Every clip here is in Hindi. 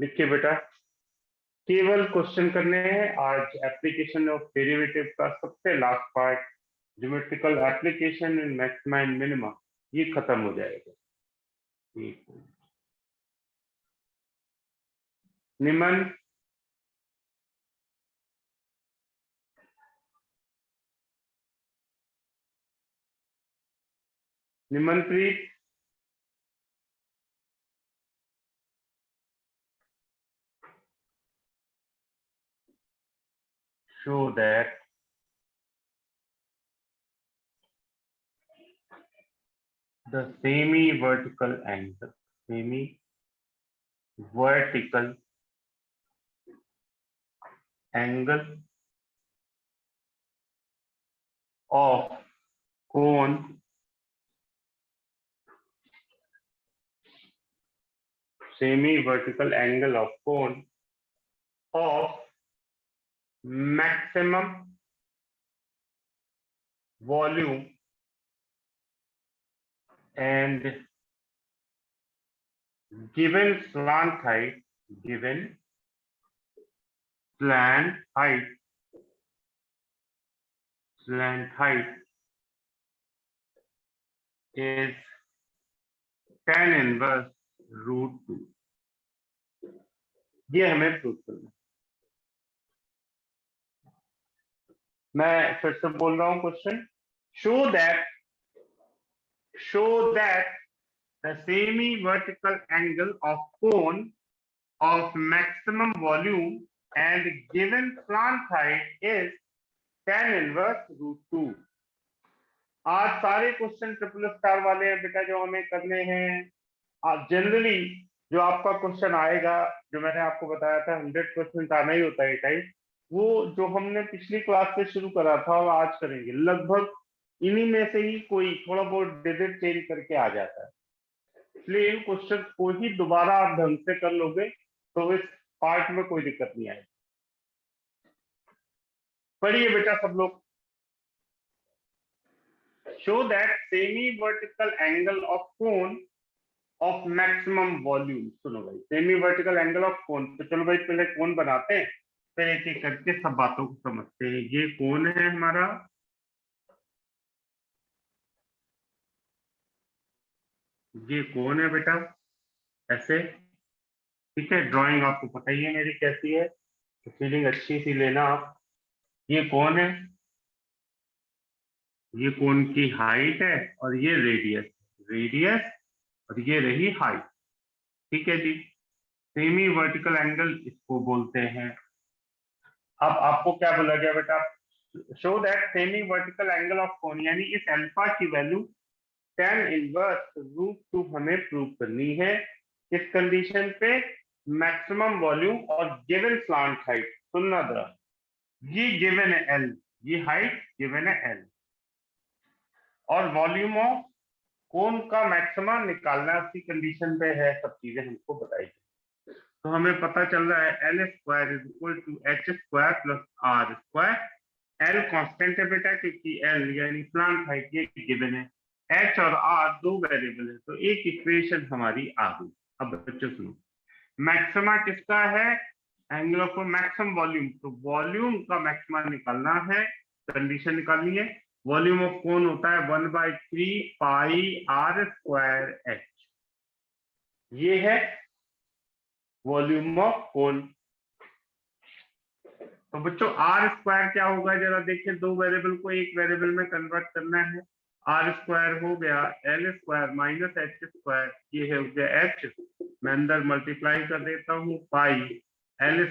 लिखिए बेटा, केवल क्वेश्चन करने हैं आज। एप्लीकेशन ऑफ डेरिवेटिव का सबसे last part, geometrical application in maxima and minima, ये खत्म हो जाएगा। निमन निमनप्रीत, show that the semi-vertical angle of cone of maximum volume and given slant height is tan inverse √2। ये हमें प्रूव करना है। मैं फिर से बोल रहा हूं question, show that the semi-vertical angle of cone of maximum volume and given slant height is tan inverse √2। आज सारे क्वेश्चन ट्रिपल स्टार वाले हैं बेटा जो हमें करने हैं। जनरली जो आपका क्वेश्चन आएगा, जो मैंने आपको बताया था 100% आना ही होता है टाइप, वो जो हमने पिछली क्लास से शुरू करा था और आज करेंगे, लगभग इन्हीं में से ही कोई थोड़ा बहुत डिजिट चेंज करके आ जाता है। इसलिए इन क्वेश्चन को ही दोबारा आप ढंग से कर लोगे तो इस पार्ट में कोई दिक्कत नहीं आएगी। पढ़िए बेटा सब लोग। show that semi vertical angle of cone of maximum volume। सुनो भाई, semi vertical angle of cone, तो चलो भाई पहले कोन बनाते हैं, फिर एक एक करके सब बातों को समझते हैं। ये कोन है हमारा, ये कोन है बेटा ऐसे, ठीक है। ड्राइंग आपको पता ही है मेरी कैसी है, तो फीलिंग अच्छी सी लेना आप। ये कोन है, ये कोन की हाइट है और ये रेडियस और ये रही हाइट, ठीक है जी। सेमी वर्टिकल एंगल इसको बोलते हैं। अब आपको क्या बोला गया बेटा, show that semi vertical angle of cone, यानी इस अल्फा की वैल्यू tan इनवर्स √2 हमें प्रूव करनी है। किस कंडीशन पे, मैक्सिमम वॉल्यूम और गिवन स्लांट हाइट। सुनना जरा, ये गिवन है L, ये हाइट गिवन है L, और वॉल्यूम ऑफ कोन का मैक्सिमा निकालना उसकी कंडीशन पे है। सब चीजें हमको बताई, तो हमें पता चल रहा है L² = h² + r²। L constant है बेटा, क्योंकि L यानी स्लांट हाइट ये गिवन है, H और R दो वेरिएबल है, तो एक इक्वेशन हमारी आ गई। अब बच्चों सुनो, मैक्सिमा किसका है, एंगल ऑफ मैक्सिमम वॉल्यूम, तो वॉल्यूम का मैक्सिमा निकालना है, कंडीशन निकालनी है। वॉल्यूम ऑफ कोन होता है 1/3 πr²h, ये है वॉल्यूम ऑफ कोन। तो बच्चों r² क्या होगा, जरा देखिए, दो वेरिएबल को एक वेरिएबल में कन्वर्ट करना है। r² हो गया L² - h², ये हो गया h, मैं अंदर मल्टीप्लाई कर देता हूँ, पाई L²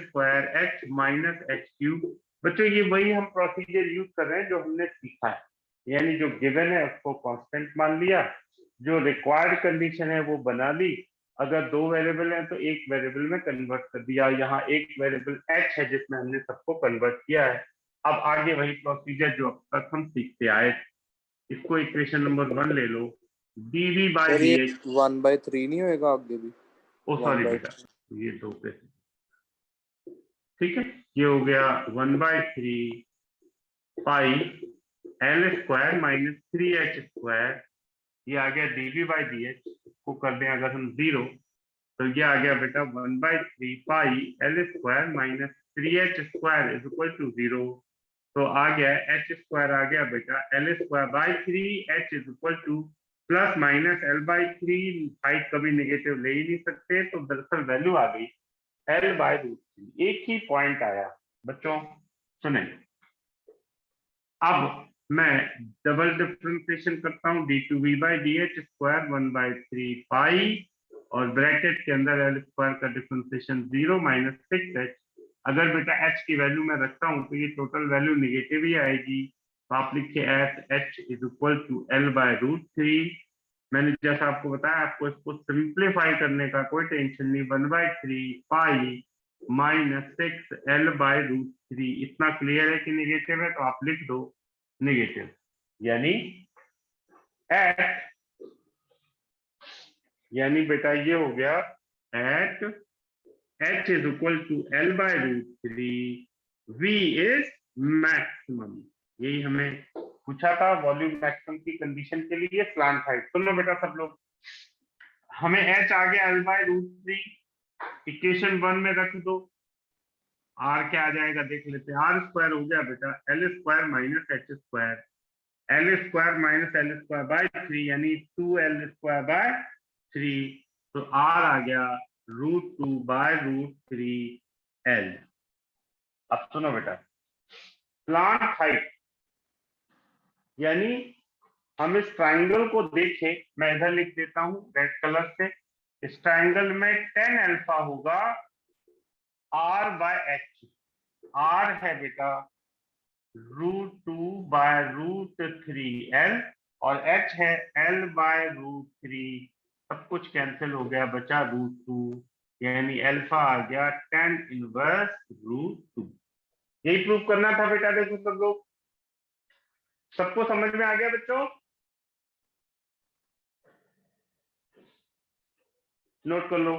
h - h³। बच्चों ये वही हम प्रोसीजर यूज कर रहे हैं जो हमने सीखा है, यानी जो गिवन है उसको कांस्टेंट मान लिया, जो रिक्वायर्ड कंडीशन है वो बना ली। अगर दो वेरिएबल हैं तो एक वेरिएबल में कन्वर्ट कर दिया। यहाँ एक वेरिएबल h है जिसमें हमने सबको कन्वर्ट किया है। अब आगे वही प्रोसीजर जो अब तक हम सीखते आए, इसको इक्वेशन नंबर 1 ले लो, dv/dh 1/3 नहीं होएगा आगे भी? ओ सॉरी बेटा, ये दो पे, ठीक है, ये हो गया 1/3 पाई L² - 3h², ये आ गया dv/dh। को कर दें अगर हम 0, तो ये आ गया बेटा 1/3 pi L square minus 3h square is equal to 0। तो आ गया h स्क्वायर आ गया बेटा L square by 3h is equal to plus minus l/3। Height कभी नेगेटिव ले ही नहीं सकते, तो दरअसल वैल्यू आ गई l/√3। एक ही पॉइंट आया बच्चों, सुने। अब मैं डबल डिफरेंशिएशन करता हूँ d2v/dh स्क्वायर 1/3 पाई और ब्रैकेट के अंदर एल स्क्वायर का डिफरेंशिएशन 0 माइनस 6h। अगर बेटा h की वैल्यू मैं रखता हूँ तो ये टोटल वैल्यू निगेटिव ही आएगी, तो आप लिखिए h is equal to l/√3। मैंने जैसा आपको बताया, आपको इसको सिंप्लीफाई करने का कोई टेंशन नहीं। 1/3 पाई माइनस 6 l/√3। इतना क्लियर है कि निगेटिव है, तो आप लिख दो नेगेटिव, यानी बेटा ये हो गया at h is equal to l/√3, v is maximum. यही हमें पूछा था वॉल्यूम मैक्सिमम की कंडीशन के लिए स्लांट हाइट। सुनो बेटा सब लोग, हमें h आ गया l/√3, इक्वेशन 1 में रख दो। r क्या आ जाएगा देख लेते हैं। r स्क्वायर हो गया बेटा l square minus h square, L square minus L square by 3 यानी 2l स्क्वायर बाय 3। तो r आ गया √2/√3l। अब सुनो बेटा, प्लांट हाइट यानी हम इस ट्राइंगल को देखें, मैं इधर लिख देता हूं रेड कलर से। इस ट्राइंगल में tan अल्फा होगा r/h। r है बेटा √2/√3l और h है l/√3। सब कुछ कैंसिल हो गया, बचा √2, यानी अल्फा आ गया tan इनवर्स √2। यही प्रूव करना था बेटा। देखो सब लोग, सबको समझ में आ गया बच्चों? नोट कर लो।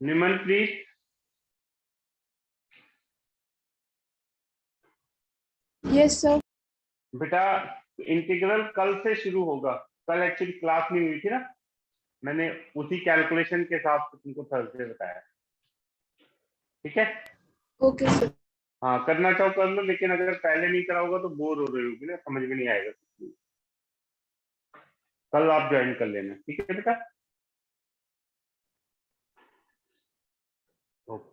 निमन प्लीज। Yes sir. बेटा इंटीग्रल कल से शुरू होगा। कल एक्चुअली क्लास नहीं हुई थी ना, मैंने उसी कैलकुलेशन के हिसाब से तुमको थर्सडे बताया। ठीक है? Okay sir. हाँ, करना चाहो कर लो, लेकिन अगर पहले नहीं करा होगा तो बोर हो रही होगी ना, समझ में नहीं आएगा। कल आप ज्वाइन कर लेना, ठीक है बेटा? ओके।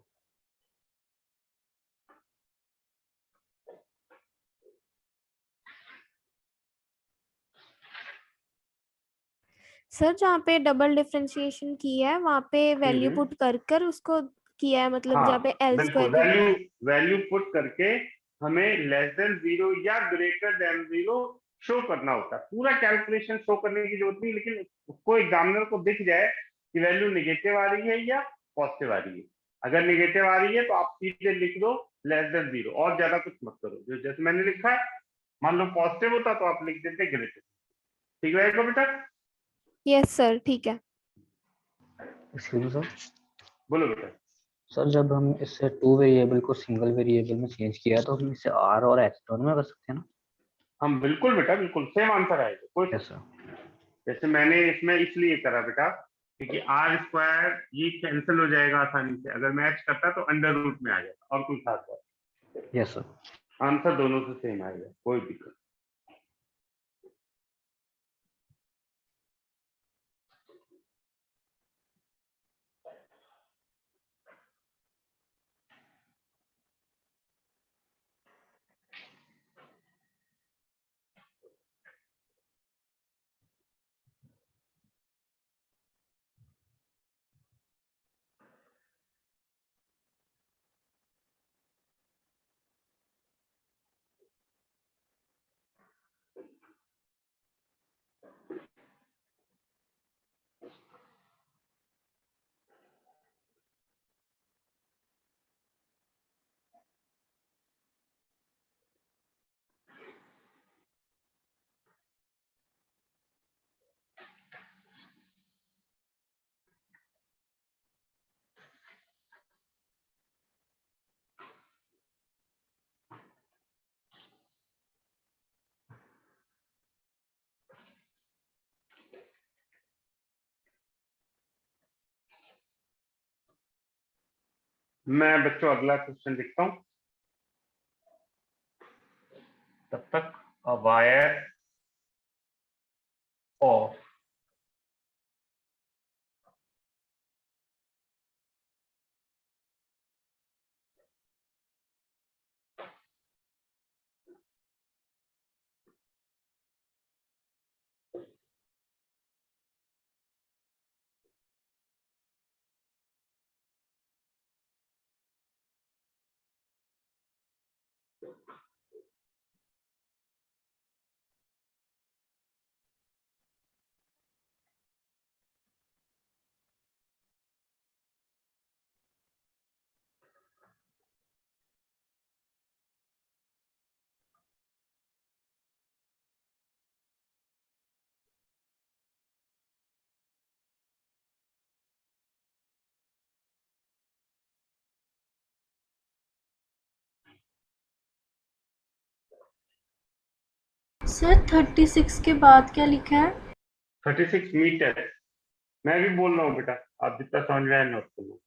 सर जहाँ पे डबल डिफरेंशिएशन की है वहाँ पे वैल्यू पुट कर कर उसको किया है, मतलब जहाँ हाँ पे एल बिल्कुल, स्क्वायर वैल्यू पुट करके हमें लेस देन 0 या ग्रेटर देन 0 शो करना होता है। पूरा कैलकुलेशन शो करने की जरूरत नहीं, लेकिन उसको एग्जामिनर को दिख जाए कि वैल्यू निगेटिव आ रही है या पॉजिटिव आ रही है। अगर निगेटिव आ रही है तो आप सीधे लिख दो लेस देन 0, और ज्यादा कुछ मत करो। जो जैसे मैंने लिखा है, मान लो पॉजिटिव होता तो आप लिख देते ग्रेटर। ठीक रहेगा बेटा? यस सर, ठीक है। Excuse me sir. बोलो बेटा। सर जब हम इससे 2 वेरिएबल को सिंगल वेरिएबल में चेंज किया है तो हम इसे r और h दोनों में कर सकते हैं ना? हम बिल्कुल बेटा, बिल्कुल सेम आंसर आएगा। कोई यस सर। जैसे मैंने इसमें इसलिए करा बेटा क्योंकि आर स्क्वायर ये कैंसिल हो जाएगा आसानी से। अगर मैच करता तो अंडर रूट में आ जाता, और कोई खास बात। Yes sir. आंसर दोनों से सेम आएगा, कोई दिक्कत। मैं बच्चों अगला क्वेश्चन लिखता हूं, तब तक अ वायर ऑफ सर 36 के बाद क्या लिखा है? 36 मीटर। मैं भी बोल रहा हूँ बेटा, आप जितना समझ में आए नोट कर लो।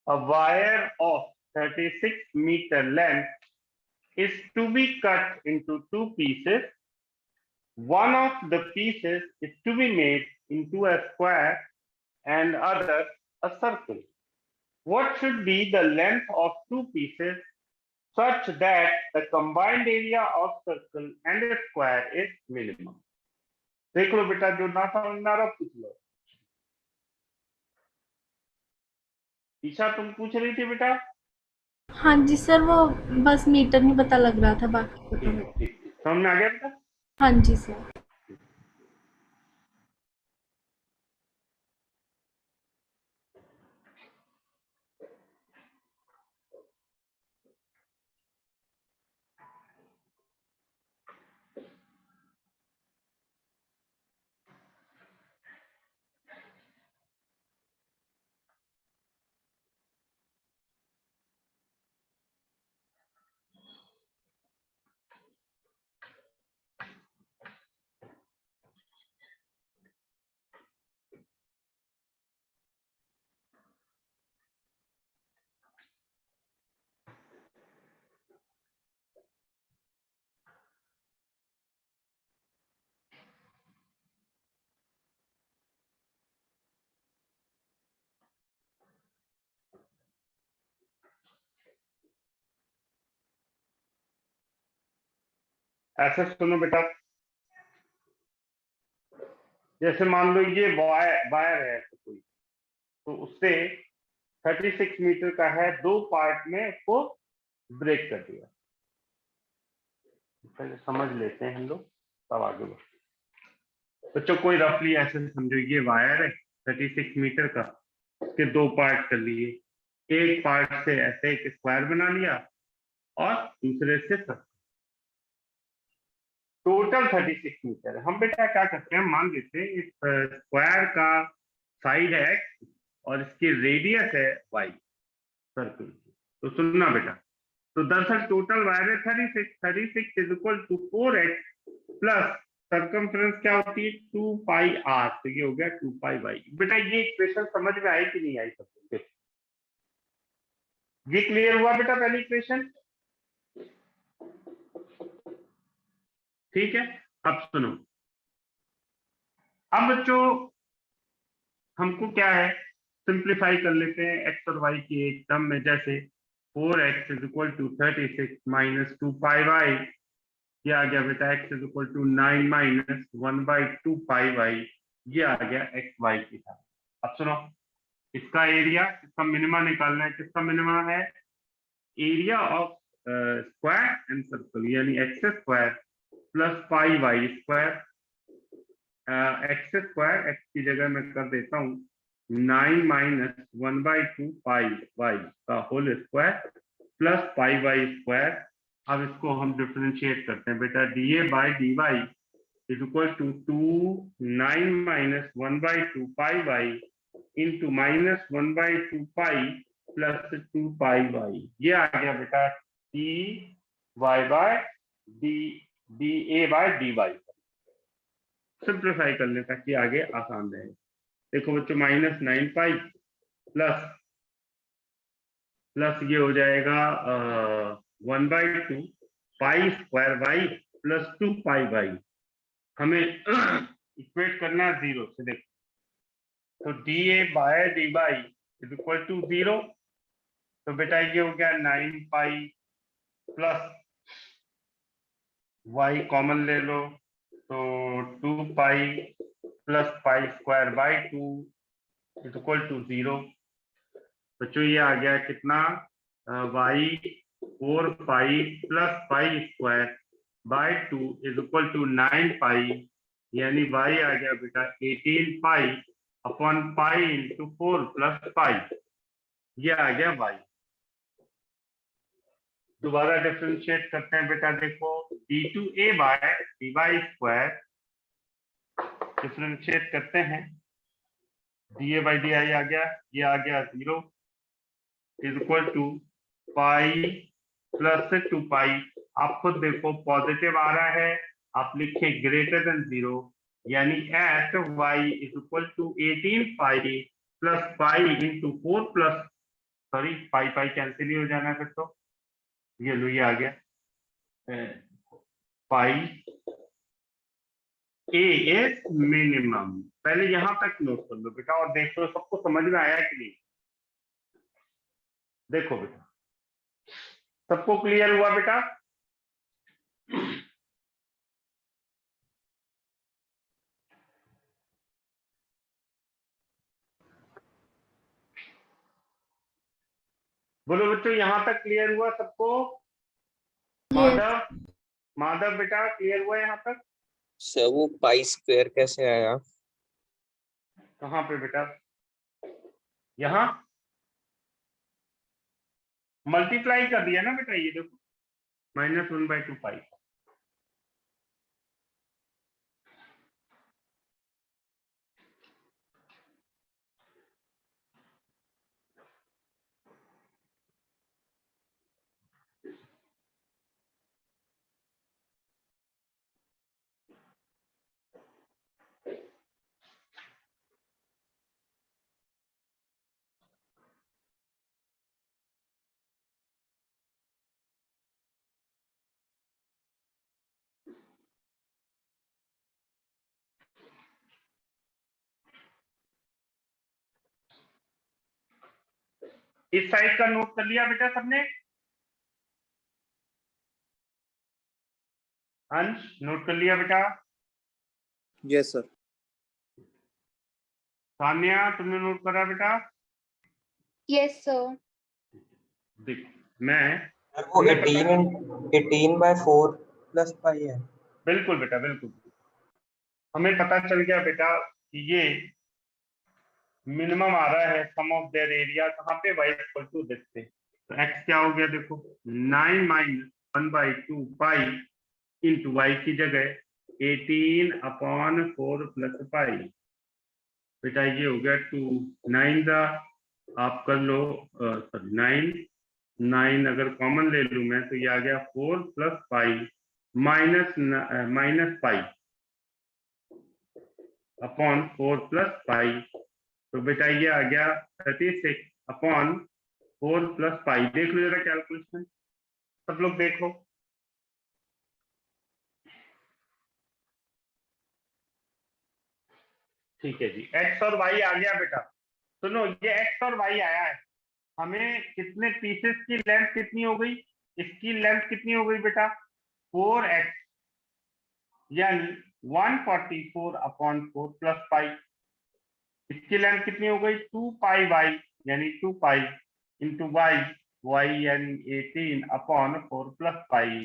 A wire of 36 meter length is to be cut into two pieces. One of the pieces is to be made into a square and other a circle. What should be the length of two pieces such that the combined area of circle and a square is minimum? देख लो बेटा, जो ना समझना रहा पूछ लो। ईशा तुम पूछ रही थी बेटा? हाँ जी सर, वो बस मीटर नहीं पता लग रहा था, बाकी पता लग। ठीक, समझ में आ गया बेटा? हाँ जी सर। ऐसे सुनो बेटा, जैसे मान लो ये वायर है तो कोई, तो उससे 36 मीटर का है, दो पार्ट में उसको ब्रेक कर दिया। पहले समझ लेते हैं हम लोग, तब आगे बढ़ते। बच्चों कोई रफली ऐसे समझो, ये वायर है 36 मीटर का, उसके दो पार्ट कर लिए। एक पार्ट से ऐसे एक स्क्वायर बना लिया और दूसरे से सर्कल। टोटल 36 मीटर है। हम बेटा क्या करते हैं, मान लेते हैं इस स्क्वायर का साइड है x और इसकी रेडियस है y सर्कल की। तो सुनना बेटा, तो दरअसल टोटल वायर है 36 is equal to 4x plus circumference क्या होती है 2 पाई r, तो ये हो गया 2 पाई y। बेटा ये इक्वेशन समझ में आई कि नहीं आई सबको? ये क्लियर हुआ बेटा पहली इक्वेशन? ठीक है, अब सुनो। अब बच्चों हमको क्या है, सिंप्लीफाई कर लेते हैं x और y की एक टर्म में। जैसे 4x is equal to 36 minus 2 pi y ये आ गया बेटा x is equal to 9 minus 1/2 pi Y, ये आ गया एक्स वाई की था। अब सुनो, इसका एरिया, इसका मिनिमा निकालना है। किसका मिनिमा है? Area of square and circle, यानी x square plus pi y square. X square x की जगह मैं कर देता हूँ 9 माइनस 1/2 पाई वाई का whole square plus pi y square. अब इसको हम डिफरेंशिएट करते हैं बेटा, d A by d Y is equal to 9 minus 1/2 pi y into minus 1/2 pi plus 2 pi Y. ये आ गया बेटा D Y by D A by D Y. Simplify कर ले ताकि आगे आसान रहे। देखो बच्चों, माइनस 9 पाई प्लस ये हो जाएगा 1/2 pi square Y plus 2 pi Y. हमें इक्वेट करना है 0 से। देखो तो D A by D Y is equal to 0। तो बेटा ये हो गया 9 पाई प्लस वाई कॉमन ले लो तो 2 pi plus pi square by 2 is equal to 0। बच्चों ये आ गया कितना, Y 4 pi plus pi square by 2 is equal to 9 pi, यानी वाई आ गया बेटा 18 pi upon pi into 4 plus pi. ये आ गया वाई। दोबारा डिफरेंशिएट करते हैं बेटा। देखो d2a bye dy square differentiate करते हैं, da बाई डी आ गया, ये आ गया 0 is equal to pi plus 2 pi. आप खुद देखो पॉजिटिव आ रहा है, आप लिखे ग्रेटर देन 0, यानी at y is equal to 18 pi plus pi into 4 plus, sorry pi pi cancel ही हो जाना फिर तो, ये लो ये आ गया पाई ए इज मिनिमम। पहले यहां तक नोट कर लो बेटा और देख लो सबको समझ में आया कि नहीं। देखो बेटा सबको क्लियर हुआ बेटा? बोलो बच्चों, यहां तक क्लियर हुआ सबको? माधव बेटा क्लियर हुआ यहाँ तक? सर वो पाई स्क्वायर कैसे आया? कहाँ पे बेटा? यहाँ मल्टीप्लाई कर दिया ना बेटा, ये देखो -1/2 पाई। इस साइड का नोट कर लिया बेटा सबने? अंश नोट कर लिया बेटा? Yes sir. सान्या तुमने नोट करा बेटा? Yes sir. देख मैं वो 18/4 प्लस पाई है। बिल्कुल बेटा बिल्कुल, हमें पता चल गया बेटा कि ये मिनिमम आ रहा है सम ऑफ देयर एरिया कहाँ पे, y इक्वल टू देखते। तो x क्या हो गया देखो 9 माइनस 1/2 पाई इंटू वाई की जगह 18/4 प्लस पाई। बेटा ये हो गया 2 9 का आप कर लो, सॉरी 9 अगर कॉमन ले लूं मैं तो ये आ गया 4 plus pi minus pi upon 4 plus पाई। तो बेटा ये आ गया 36/4 प्लस पाई। देख लो जरा कैलकुलेशन, सब लोग देखो। ठीक है जी, x और y आ गया बेटा। सुनो ये x और y आया है, हमें कितने पीसेस की लेंथ कितनी हो गई, इसकी लेंथ कितनी हो गई बेटा 4x यानी 144/4 प्लस पाई। इसकी लेंथ कितनी हो गई 2 पाई वाई, यानी 2 पाई इंटू वाई, वाई यानी 18/4 प्लस पाई,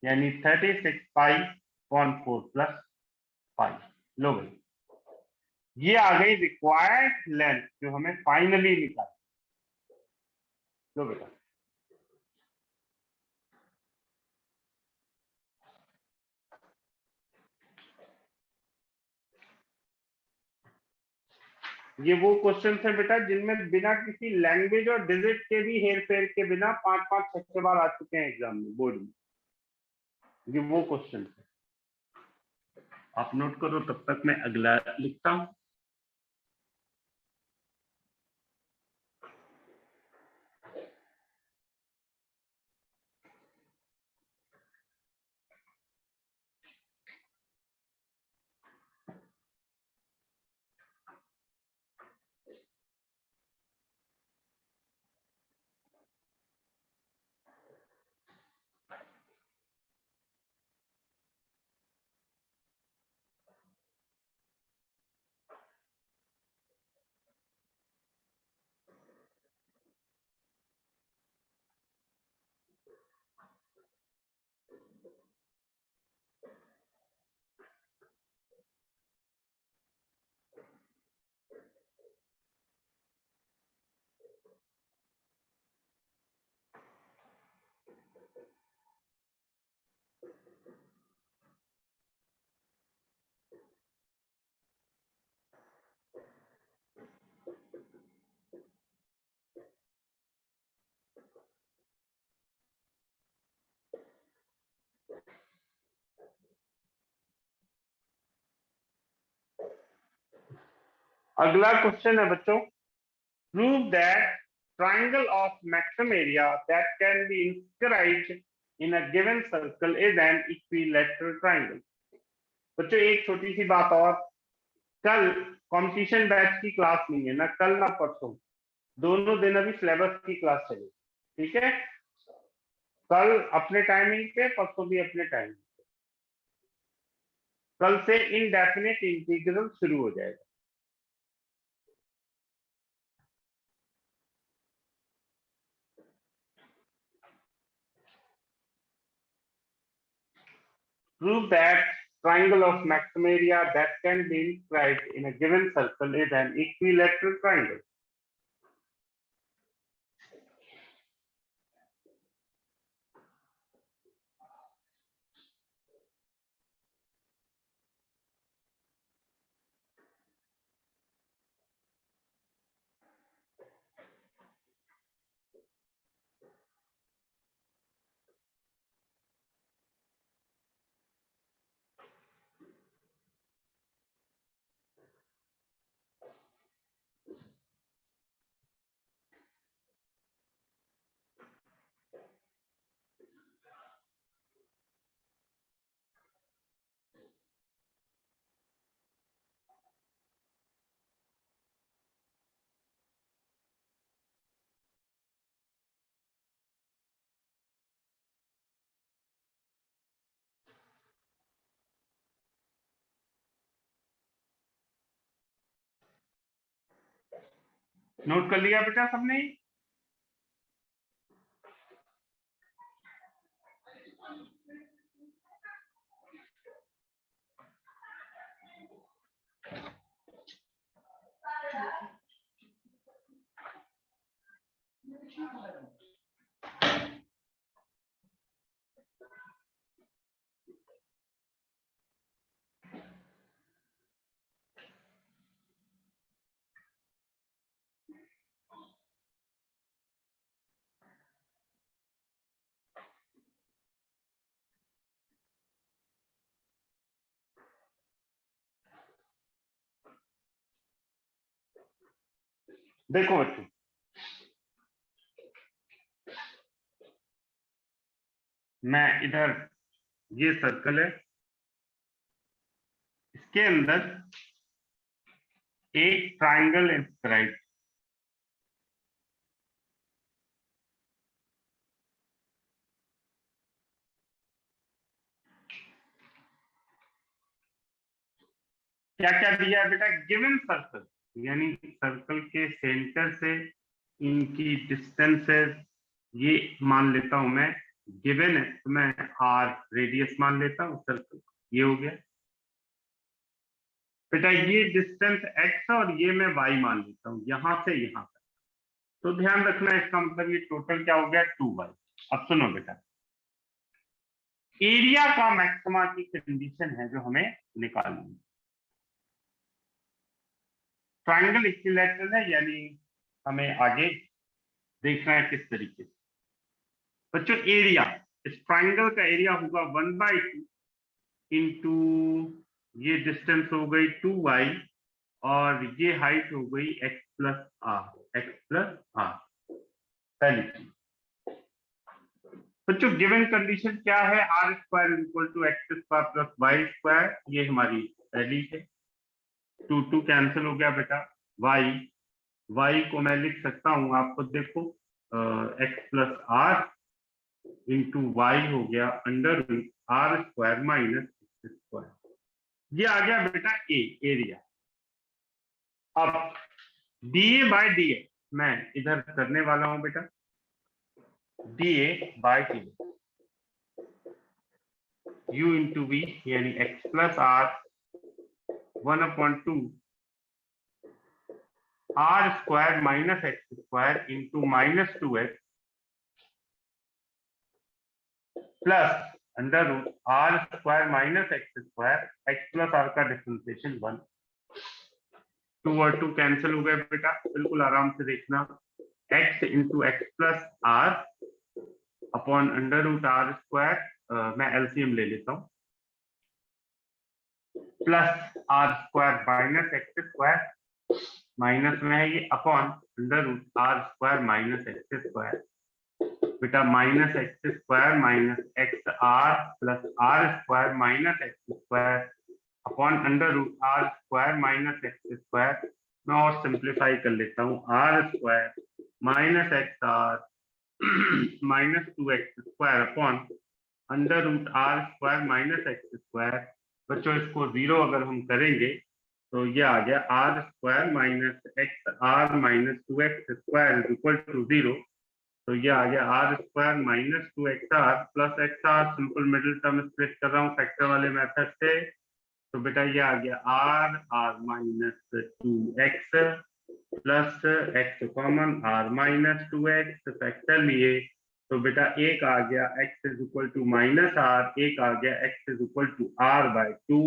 यानी 36 पाई अपॉन 4 प्लस पाई। लो भाई, ये आ गई रिक्वायर्ड लेंथ जो हमें फाइनली निकाली। लो बेटा, ये वो क्वेश्चन है बेटा जिनमें बिना किसी लैंग्वेज और डिजिट के भी हेर फेर के बिना 5-5 6 बार आ चुके हैं एग्जाम में, बोर्ड में। ये वो क्वेश्चन है, आप नोट करो, तब तक मैं अगला लिखता हूं। अगला क्वेश्चन है बच्चों, prove that triangle of maximum area that can be inscribed in a given circle is an equilateral triangle। बच्चों एक छोटी सी बात और, कल कंपटीशन बैच की क्लास नहीं है, ना कल ना परसों, दोनों दिन अभी सिलेबस की क्लास चलेगी, ठीक है? कल अपने टाइमिंग पे, परसों भी अपने टाइमिंग पे। कल से इनडेफिनेट इंटीग्रल शुरू हो जाएगा। Prove that triangle of maximum area that can be inscribed in a given circle is an equilateral triangle। Note कर लिया बेटा सबने? देखो बच्चों, मैं इधर, ये सर्कल है, इसके अंदर एक ट्राइंगल इंस्क्राइब, क्या क्या दिया है बेटा, गिवन सर्कल, यानी सर्कल के सेंटर से इनकी डिस्टेंसेस ये मान लेता हूं मैं, गिवन है तो मैं आर रेडियस मान लेता हूँ सर्कल, ये हो गया बेटा। ये डिस्टेंस x और ये मैं y मान लेता हूँ यहां से यहां तक। तो ध्यान रखना, इसका मतलब ये टोटल क्या हो गया 2y। अब सुनो बेटा, एरिया का मैक्सिमा की कंडीशन है जो हमें निकालनी है। ट्राइंगल इक्विलैटरल है, यानी हमें आगे देखना है किस तरीके से। बच्चों एरिया, इस ट्राइंगल का एरिया होगा 1/2 इंटू ये डिस्टेंस हो गई 2y और ये हाइट हो गई x प्लस आर। पहली चीज बच्चों, गिवन कंडीशन क्या है, R square equal to X square plus Y square, ये हमारी पहली है। 2 कैंसिल हो गया बेटा। y को मैं लिख सकता हूं, आप खुद देखो, x plus R into Y हो गया under root are square minus x square. ये आ गया बेटा एरिया। अब डीए बाय डीए मैं इधर करने वाला हूं बेटा, d A by d u into v, यानी x plus r 1/2 r square minus x square into minus 2x plus under root are square minus x square, x plus r का डिफरेंशिएशन 1। 2 और 2 कैंसिल हो गए बेटा, बिल्कुल आराम से देखना, x into x plus r upon under root are square, मैं एलसीएम ले लेता हूँ, plus r square minus x square, minus में है ये, upon under root are square minus x square. बेटा minus x square minus x r plus r square minus x square upon under root are square minus x square. मैं और सिंप्लीफाई कर लेता हूँ, r square minus x are minus 2x square upon under root are square minus x square. बच्चों इसको 0 अगर हम करेंगे तो ये आ गया R square minus x are minus 2x square is equal to 0। तो ये आ गया R square minus 2xr plus xr, simple middle term split कर रहा हूँ फैक्टर वाले मेथड से। तो बेटा ये आ गया R minus 2x plus x common R minus 2x factor लिए, तो बेटा एक आ गया x is equal to minus R, एक आ गया x is equal to r/2।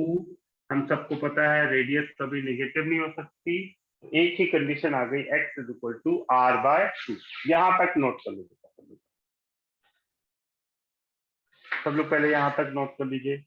हम सबको पता है रेडियस कभी नेगेटिव नहीं हो सकती, एक ही कंडीशन आ गई, x is equal to r/2। यहां तक नोट कर लीजिए सब लोग, पहले यहां तक नोट कर लीजिए।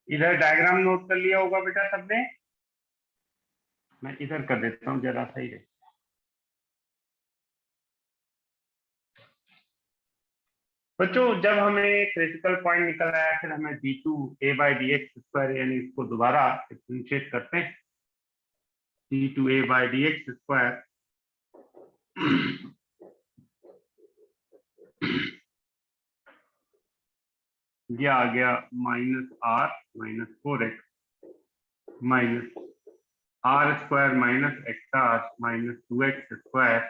इधर डायग्राम नोट कर लिया होगा बेटा सबने, मैं इधर कर देता हूँ जरा सही है। बच्चों जब हमें क्रिटिकल पॉइंट निकल आया फिर हमें d2a/dx² यानी इसको दोबारा डिफरेंशिएट करते हैं। d2a/dx², ये आ गया -r -4x minus r² -xr -2x²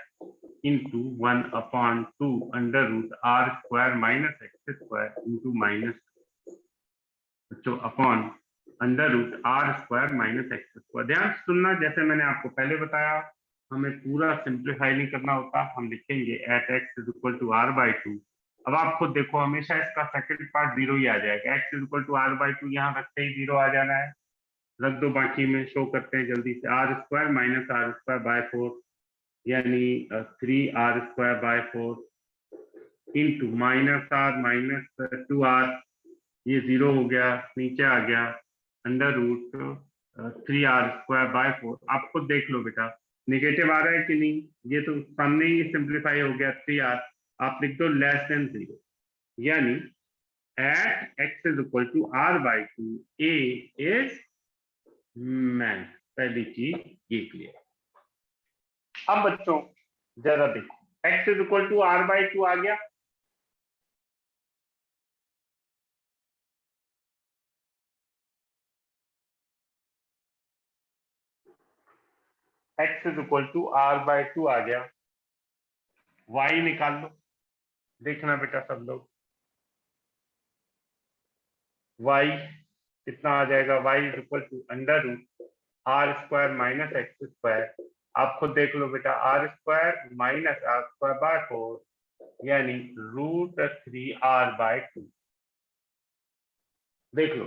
into 1/2 √r² -x² into minus बच्चों अपॉन √r² -x²। ध्यान से सुनना, जैसे मैंने आपको पहले बताया हमें पूरा सिंप्लीफाई नहीं करना होता, हम लिखेंगे @x = r/2। अब आप खुद देखो हमेशा इसका सेकंड पार्ट 0 ही आ जाएगा। x = r/2 यहाँ रखते ही 0 आ जाना है, रख दो, बाकी में शो करते हैं जल्दी से। r² -r²/4 यानी 3r²/4 इंटू -r -2r, ये 0 हो गया, नीचे आ गया √3r²/4। आप खुद देख लो बेटा निगेटिव आ रहा है कि नहीं, ये तो सामने ही सिंप्लीफाई हो गया 3r। आप लिख दो <0, यानी @x = r/2 a is man. पहली चीज ये क्लियर। अब बच्चों जरा देखो x = r/2 आ गया, x = r/2 आ गया, y निकाल लो। देखना बेटा सब लोग, y कितना आ जाएगा, y = √r² -x²। आप खुद देख लो बेटा, r² -r²/4 यानी √3r/2। देख लो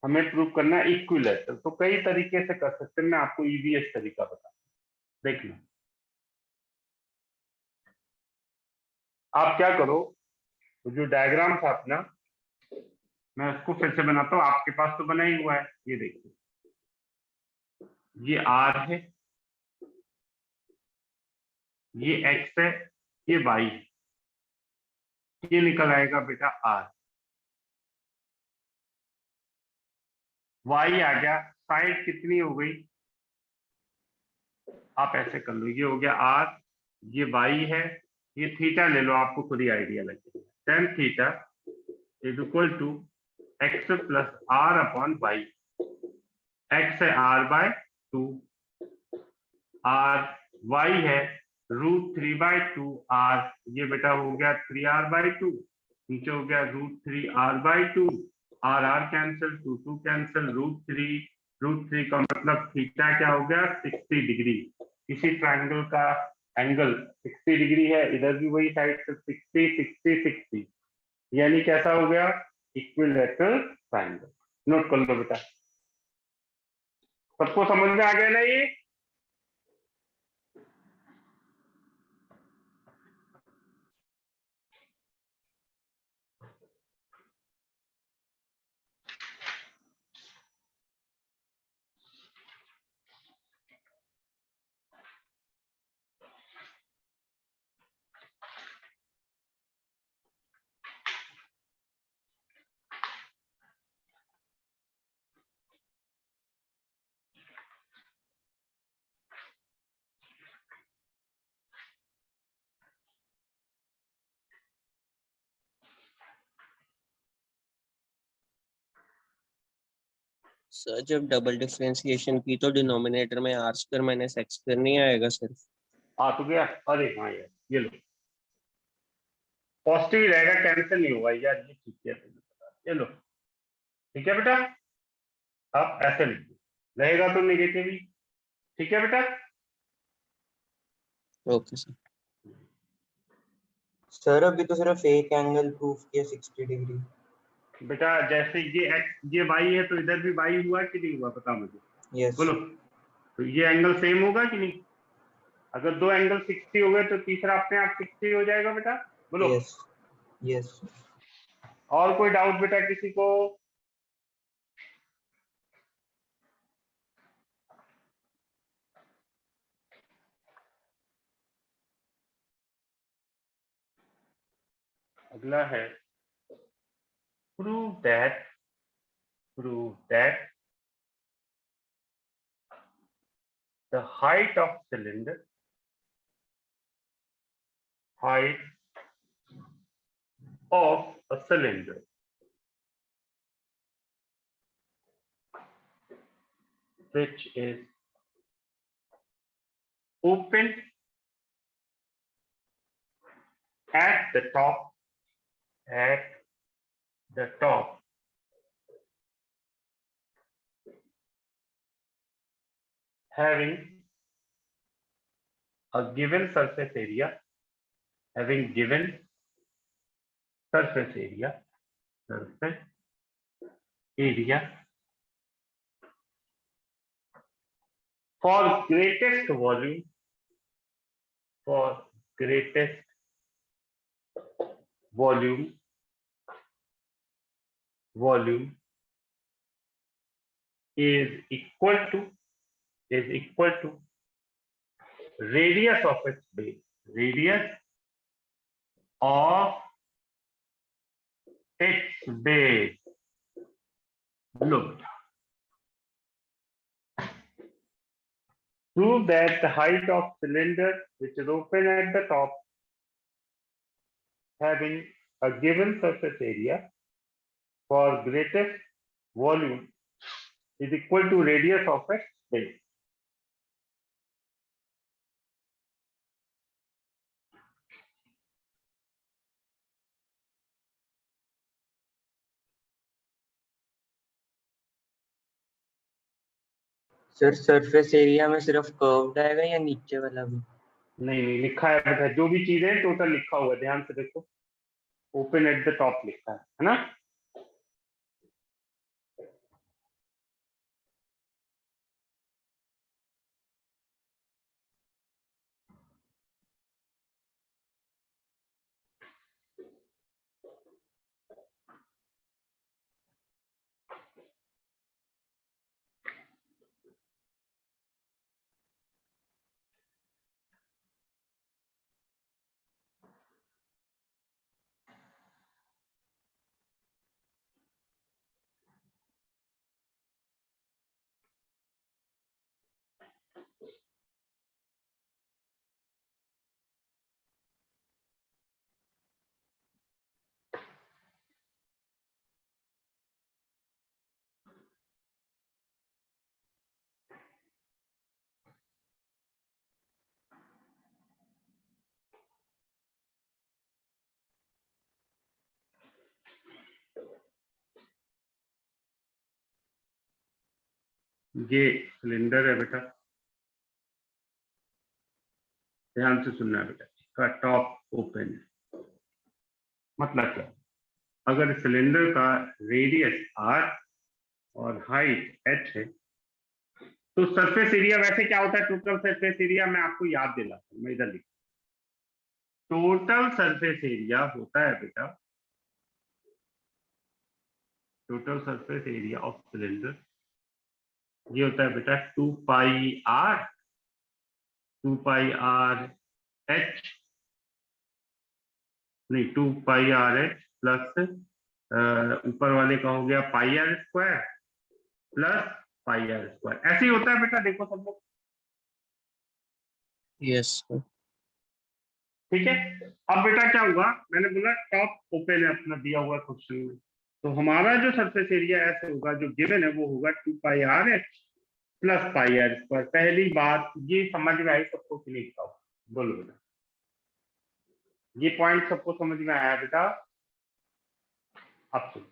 हमें प्रूव करना है इक्विलेटरल, तो कई तरीके से कर सकते हैं, मैं आपको ईवीएस तरीका बता। देख लो आप क्या करो, जो डायग्राम था अपना मैं उसको फिर से बनाता हूँ, आपके पास तो बना ही हुआ है। ये देखिए ये r है, ये x है, ये y है, ये निकल आएगा बेटा r। y आ गया, साइड कितनी हो गई आप ऐसे कर लो, ये हो गया r, ये y है, ये थीटा ले लो, आपको खुद ही आइडिया लगेगा। tan theta = x + r/y। x है r/2, r y है √3/2r, ये बेटा हो गया 3r/2, नीचे हो गया √3r/2, r कैंसिल, 2 कैंसिल, √3 का मतलब थीटा क्या हो गया 60 डिग्री। किसी ट्रायंगल का एंगल 60 डिग्री है, इधर भी वही साइड से 60 60 60, यानी कैसा हो गया इक्विलैटरल ट्रायंगल। नोट कर लो बेटा, सबको समझ में आ गया ना ये। सर जब डबल डिफरेंशिएशन की तो डिनोमिनेटर में r² - x² नहीं आएगा सिर्फ? आ तो गया, अरे हाँ यार ये लो पॉजिटिव ही रहेगा, कैंसिल नहीं होगा यार, ये ठीक है ये लो, ठीक है बेटा। आप ऐसे लिख दो, रहेगा तो नेगेटिव ही, ठीक है बेटा। Okay sir. सर अभी तो सिर्फ एक एंगल प्रूफ किया 60 डिग्री। बेटा जैसे ये x ये y है तो इधर भी y हुआ कि नहीं हुआ, बता मुझे। यस। बोलो, तो ये एंगल सेम होगा कि नहीं? अगर दो एंगल 60 हो गए तो तीसरा अपने आप 60 हो जाएगा बेटा। बोलो। Yes yes. और कोई डाउट बेटा किसी को? अगला है prove that the height of cylinder which is open at the top having a given surface area for greatest volume is equal to radius of its base. Look, prove that the height of cylinder which is open at the top having a given surface area for greatest volume is equal to radius of its base. Sir surface area में सिर्फ कर्व्ड आएगा या नीचे वाला भी? नहीं लिखा है बेटा, जो भी चीजें टोटल लिखा हुआ है ध्यान से देखो, ओपन एट द टॉप लिखा है ना। ये सिलेंडर है बेटा, ध्यान से सुनना है बेटा, इसका टॉप ओपन है। मतलब क्या, अगर सिलेंडर का रेडियस r और हाइट h है तो सरफेस एरिया वैसे क्या होता है, टोटल सरफेस एरिया मैं आपको याद दिलाता हूं, मैं इधर लिख, टोटल सरफेस एरिया होता है बेटा, total surface area of cylinder ये होता है बेटा 2 पाई r h नहीं 2 पाई r h प्लस ऊपर वाले का हो गया पाई r स्क्वायर प्लस पाई r स्क्वायर, ऐसे ही होता है बेटा, देखो सब लोग। Yes sir. ठीक है, अब बेटा क्या हुआ, मैंने बोला टॉप ओपन है अपना दिया हुआ क्वेश्चन में, तो हमारा जो सरफेस एरिया ऐसे होगा जो गिवन है वो होगा 2 pi r h plus pi r square. पहली बात ये समझ में आई सबको कि नहीं, बताओ बोलो बेटा, ये पॉइंट सबको समझ में आया बेटा? अब सुनो,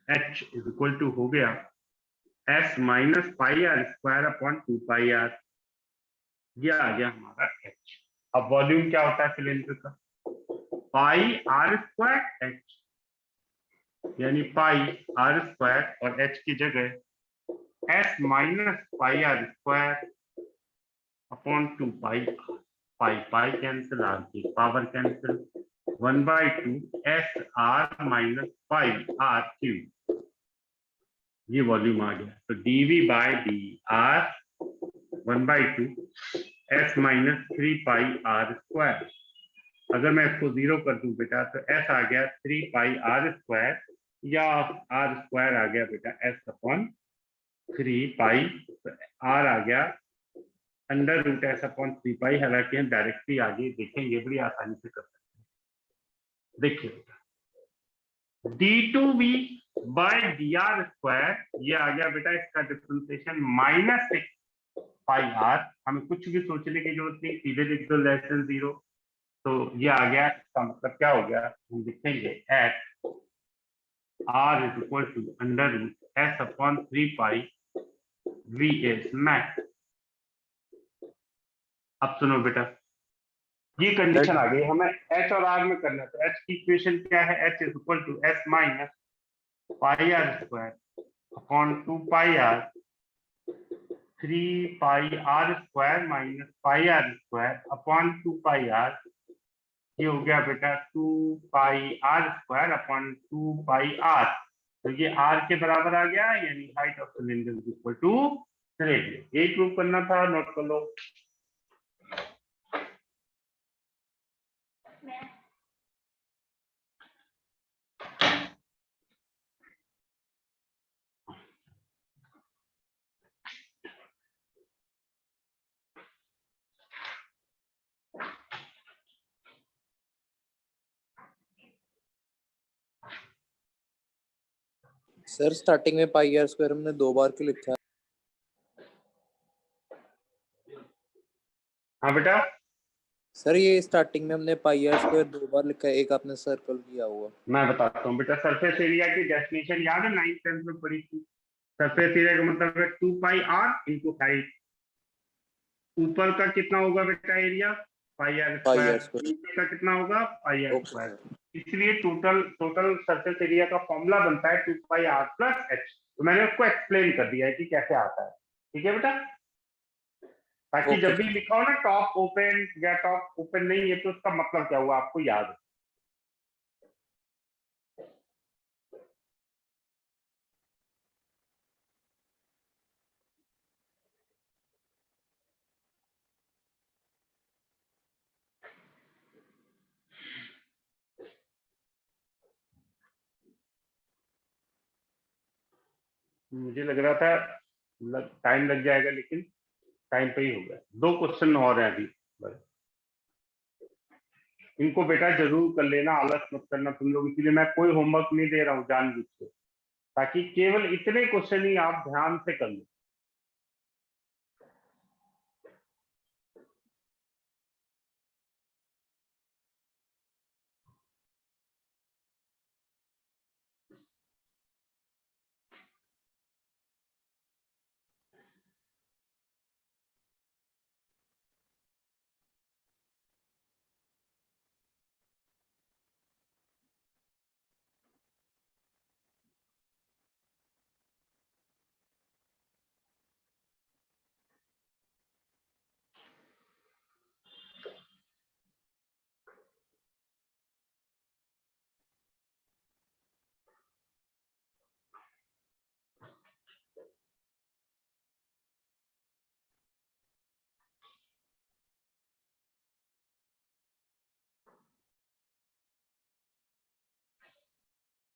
h इज इक्वल टू हो गया s minus pi r square upon 2 pi r, ये आ गया हमारा h। अब वॉल्यूम क्या होता है सिलेंडर का, पाई r स्क्वायर h, यानी पाई r स्क्वायर और h की जगह s minus pi r square upon 2 pi r, pi cancel, r की power cancel, 1/2 s r minus pi r cube, ये वॉल्यूम आ गया। तो dv by D r 1/2 s minus 3 pi r square अगर मैं इसको 0 कर दूं बेटा तो s आ गया 3 पाई r स्क्वायर, या r स्क्वायर आ गया बेटा s अपॉन 3 पाई, r आ गया अंडर रूट s अपॉन 3 पाई। हालांकि हम डायरेक्टली आगे देखेंगे, बड़ी आसानी से कर सकते हैं। देखिए d2v बाय dr स्क्वायर, ये आ गया बेटा इसका डिफरेंशिएशन माइनस 6 पाई r। हमें कुछ भी सोचने की जरूरत नहीं, सीधे लिख दो लेस देन 0। तो ये आ गया, इसका मतलब क्या हो गया, हम लिखेंगे at r is equal to under root s upon 3 pi v is max. अब सुनो बेटा, ये कंडीशन आ गई, हमें h और r में करना है। तो h की इक्वेशन क्या है, h is equal to s minus pi r square upon 2 pi r, 3 pi r square minus pi r square upon 2 pi r। ये हो गया बेटा 2 pi r square upon 2 pi r। तो ये r के बराबर आ गया, यानी height of cylinder is equal to radius. ये प्रूव करना था, नोट कर लो। सर स्टार्टिंग में पाई आर स्क्वायर हमने 2 बार क्यों लिखा है? हाँ बेटा, सर ये स्टार्टिंग में हमने पाई आर स्क्वायर 2 बार लिखा है, एक आपने सर्कल किया हुआ। मैं बताता हूँ बेटा, सरफेस एरिया की डेफिनेशन याद है, 9th 10th में पढ़ी थी। सरफेस एरिया का मतलब है 2 पाई r इंटू हाइट। ऊपर का कितना होगा बेटा एरिया, पाई आर स्क्वायर। नीचे का कितना होगा, पाई आर स्क्वायर। इसलिए टोटल सरफेस एरिया का फॉर्मूला बनता है 2 पाई r प्लस h। तो मैंने उसको एक्सप्लेन कर दिया है कि कैसे आता है, ठीक है बेटा, ताकि जब भी लिखा हो ना टॉप ओपन या टॉप ओपन नहीं है तो उसका मतलब क्या हुआ आपको याद है। मुझे लग रहा था टाइम लग जाएगा, लेकिन टाइम पे ही हो गया। 2 क्वेश्चन और हैं अभी, इनको बेटा जरूर कर लेना, आलस मत करना तुम लोग। इसीलिए मैं कोई होमवर्क नहीं दे रहा हूँ जानबूझ के, ताकि केवल इतने क्वेश्चन ही आप ध्यान से कर लो।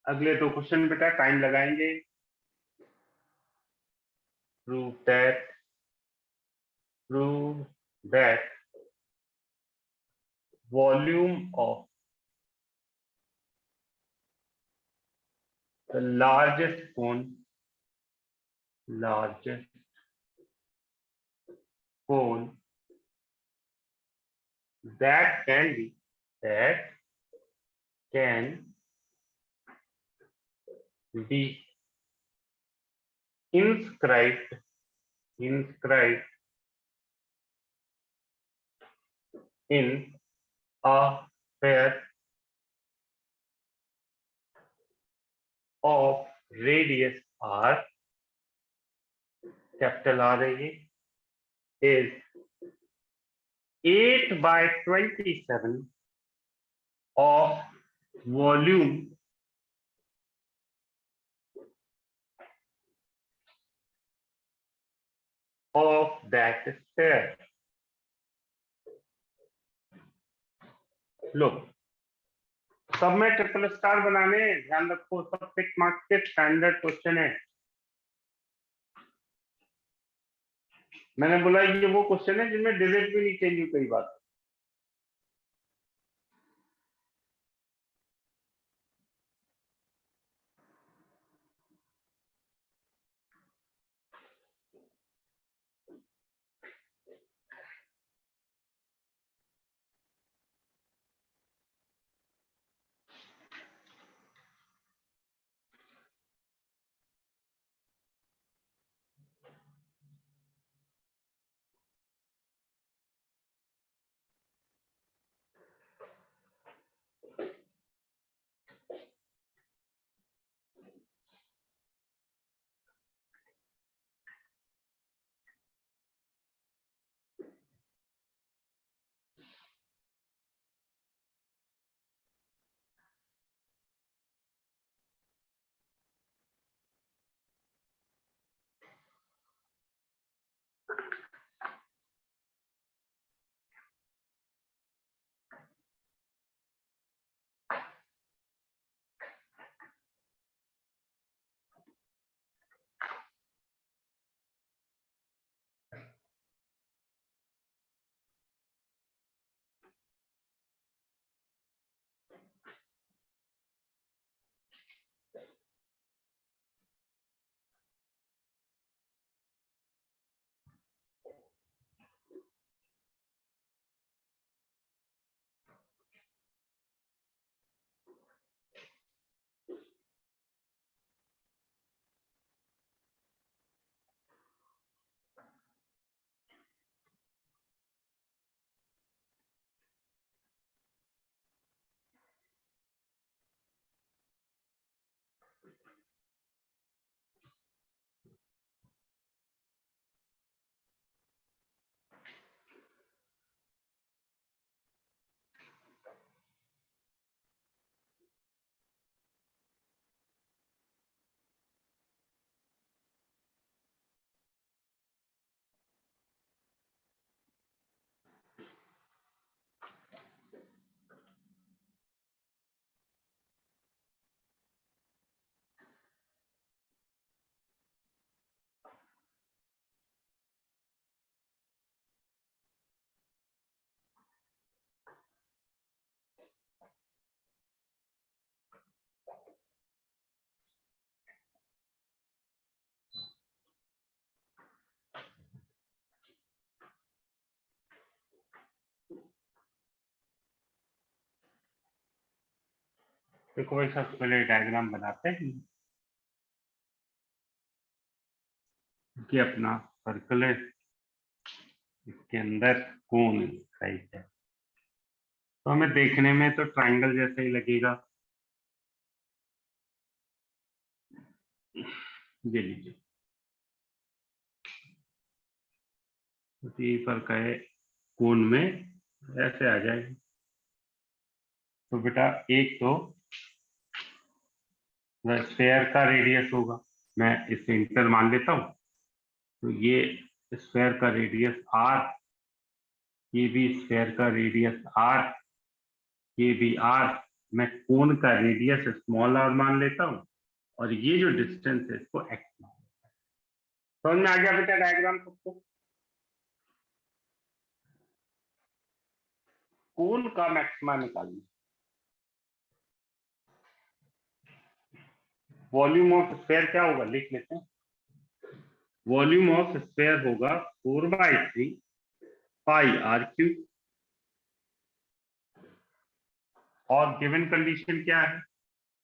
अगले 2 क्वेश्चन बेटा टाइम लगाएंगे। prove that volume of the largest cone that can be inscribed in a pair of radius r, capital R is 8 by 27 of volume of that sphere. लो सब में ट्रिपल स्टार बनाने, ध्यान रखो सब 6 मार्क्स के स्टैंडर्ड क्वेश्चन है। मैंने बोला ये वो क्वेश्चन है जिनमें डिजिट भी नहीं चेंज हुई कई बार। देखो भाई सबसे पहले डायग्राम बनाते हैं कि अपना सर्कल है, इसके अंदर कोन साइज है, तो हमें देखने में तो ट्रायंगल जैसा ही लगेगा। ये लीजिए, तो ये फर्क है कोन में, ऐसे आ जाएगा। तो बेटा एक तो स्फेयर का रेडियस होगा, मैं इसे इंटर मान लेता हूं, तो ये स्फेयर का रेडियस r, ये भी स्फेयर का रेडियस r, ये भी r, मैं कोन का रेडियस स्मॉल r मान लेता हूं, और ये जो डिस्टेंस है इसको x मान लेता हूं। समझ में आ गया बेटा डायग्राम सबको? कोन का मैक्सिमा निकालिए। वॉल्यूम ऑफ स्फेयर क्या होगा, लिख लेते हैं। वॉल्यूम ऑफ स्फेयर होगा 4/3 पाई r क्यूब, और गिवन कंडीशन क्या है,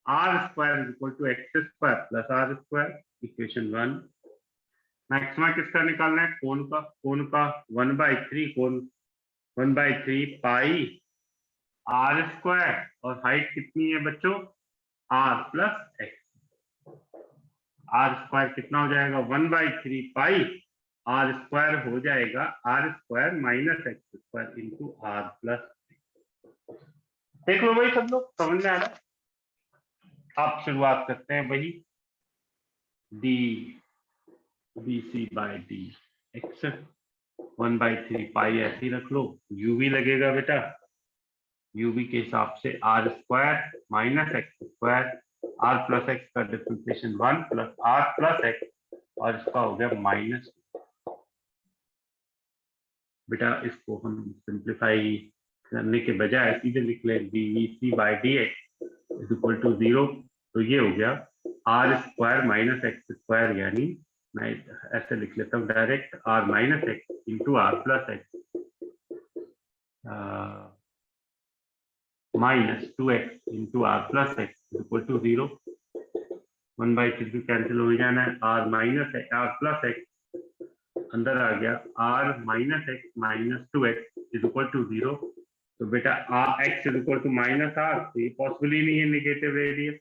r square is equal to x square plus r square, equation 1। Maxima किसका निकालना है, कोन का। कोन का 1/3, कोन 1/3 पाई r स्क्वायर, और हाइट कितनी है बच्चों, r plus x। r square कितना हो जाएगा, 1/3 पाई r स्क्वायर हो जाएगा r square minus x square into r plus. देख लो भाई सब लोग, समझ में आ रहा है? आप शुरुआत करते हैं वही d bc by d x 1/3 pi ऐसे ही रख लो, u भी लगेगा बेटा, यूवी के हिसाब से r square minus x square, r plus x का differentiation 1 plus r plus x और इसका हो गया माइनस। बेटा इसको हम सिंप्लीफाई करने के बजाय सीधे लिख लें dvc by dx is equal to 0। तो ये हो गया R square minus x square, यानी मैं ऐसे लिख लेता हूँ direct R minus X into R plus X minus 2x into R plus X equal to 0। 1/3 cancel हो जाना है, R minus R plus X अंदर आ गया, R minus X minus 2x is equal to 0। तो बेटा R X is equal to minus are, तो ये पॉसिबल ही नहीं है नेगेटिव रेडियस।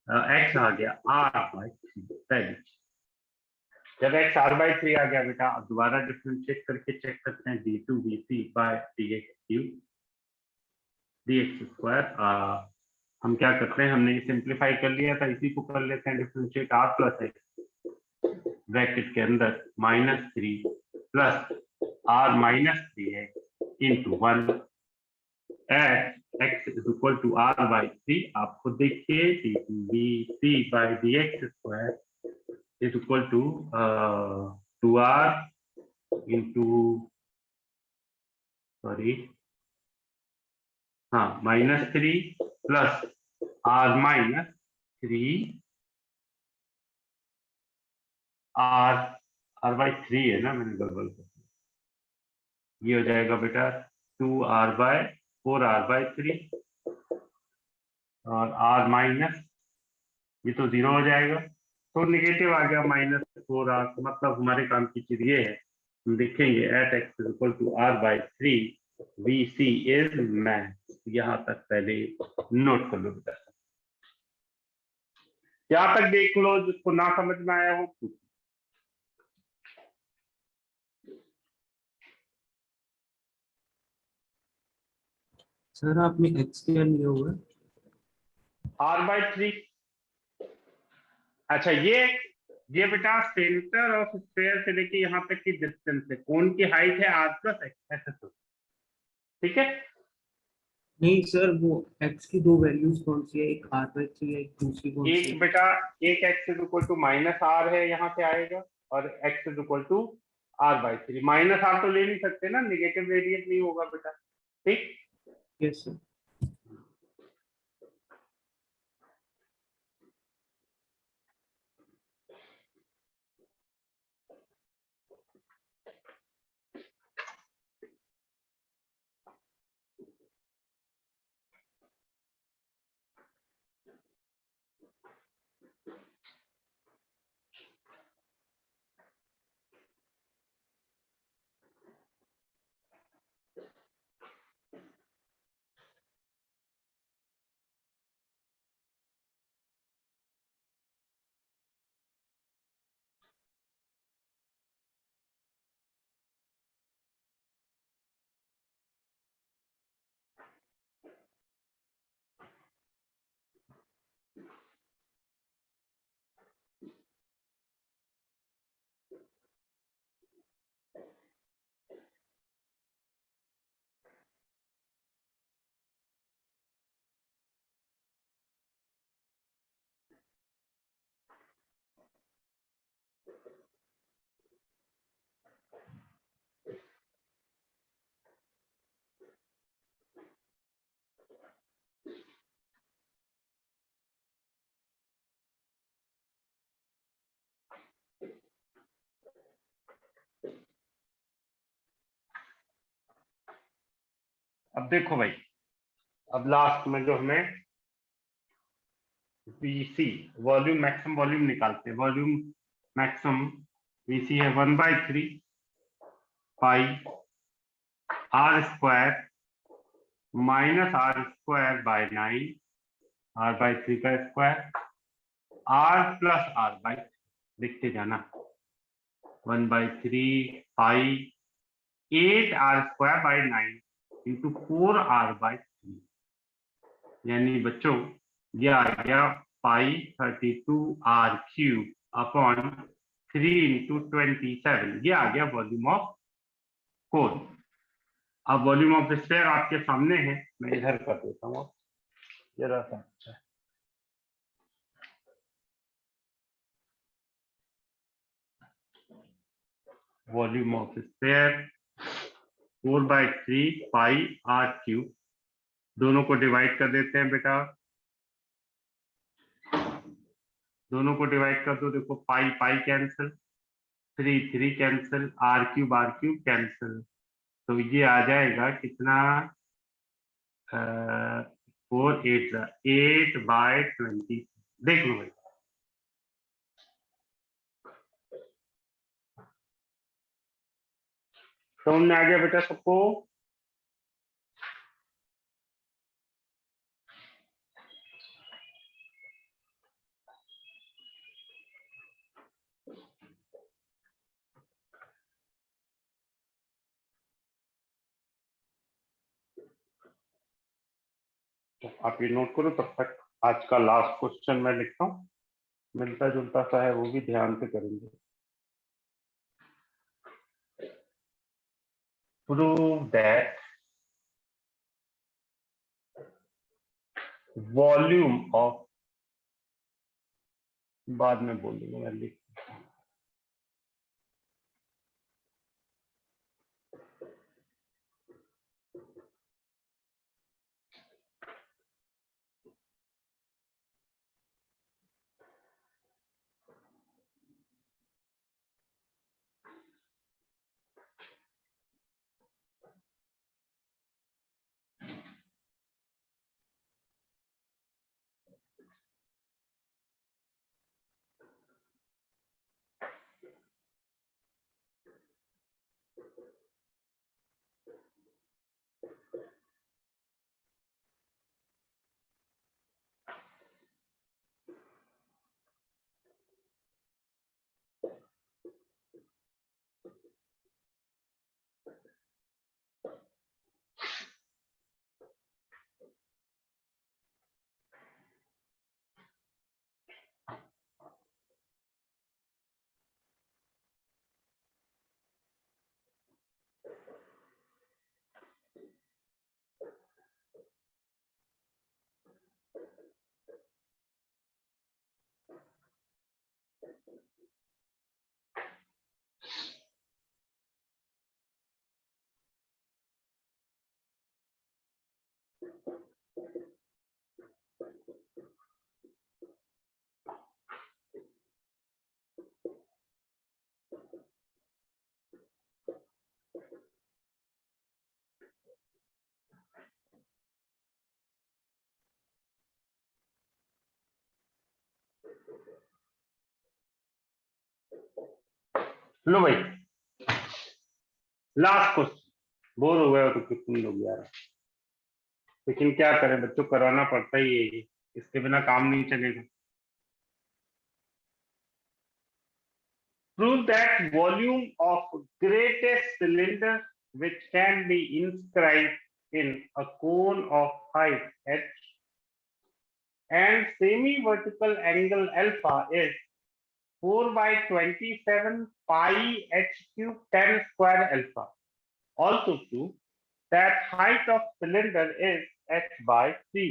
एक्स आ गया r/3। जब x r/3 आ गया बेटा, अब दोबारा डिफरेंशिएट करके चेक करते हैं d2vc बाय dx स्क्वायर। हम क्या करते हैं, हमने सिंप्लीफाई कर लिया था, इसी को कर लेते हैं differentiate. r plus X bracket के अंदर -3 plus r minus 3x into 1 at X is equal to r/3। आप खुद देखिए d2vc by dx square is equal to 2r into -3 plus r minus 3 r/3 है ना, मैंने गड़बड़ कर दिया। ये हो जाएगा बेटा 2r/4r/3 और r माइनस, ये तो 0 हो जाएगा, तो नेगेटिव आ गया -4r। मतलब हमारे काम की चीज ये है, हम देखेंगे at X is equal to r/3 vc is math. यहाँ तक पहले नोट कर लो बेटा, यहाँ तक देख लो, जिसको ना समझ में आया हो। सर आपने x क्या लिया हुआ है? r/3। अच्छा ये बेटा सेंटर ऑफ स्फीयर से लेके यहाँ तक की डिस्टेंस है, कोन की हाइट है r प्लस एक्स, ऐसे तो ठीक है। नहीं सर, वो x की दो वैल्यूज कौन सी है? एक r/3 है, एक दूसरी कौन सी एक है? बेटा एक x is equal to -r है, यहाँ से आएगा, और x is equal to r/3। -r तो ले नहीं सकते ना, नेगेटिव रेडियस नहीं होगा बेटा, ठीक। Yes sir. अब देखो भाई, अब लास्ट में जो हमें VC वॉल्यूम मैक्सिमम वॉल्यूम निकालते हैं, वॉल्यूम मैक्सिमम VC है 1/3 pi r square minus r square by 9 r/3 का स्क्वायर r प्लस r/, लिखते जाना 1/3 पाई 8r square by 9 into 4r/3, यानी बच्चों ये आ गया पाई 32r³ अपॉन 3 इंटू 27। ये आ गया वॉल्यूम ऑफ कोन। अब वॉल्यूम ऑफ स्फीयर आपके सामने है, मैं इधर कर देता हूँ जरा सा। अच्छा volume of sphere 4/3 pi R cube, दोनों को डिवाइड कर देते हैं बेटा, दोनों को डिवाइड कर दो। देखो pi pi cancel, 3 cancel, r cube cancel, तो ये आ जाएगा कितना, 4 8/20। देख लो भाई, समझ में आ गया बेटा सबको? तो आप ये नोट करो, तब तक आज का लास्ट क्वेश्चन मैं लिखता हूँ, मिलता जुलता सा है, वो भी ध्यान से करेंगे। प्रूव दैट वॉल्यूम ऑफ, बाद में बोल दूंगा मैं, लिख लो भाई, लास्ट क्वेश्चन। बोर हो गए हो तो कितने लोग यार, लेकिन क्या करें, बच्चों कराना पड़ता ही है ये, इसके बिना काम नहीं चलेगा। Prove that volume of greatest cylinder which can be inscribed in a cone of height h and semi-vertical angle alpha is 4/27 pi h cube tan square alpha. Also prove that height of cylinder is h/3.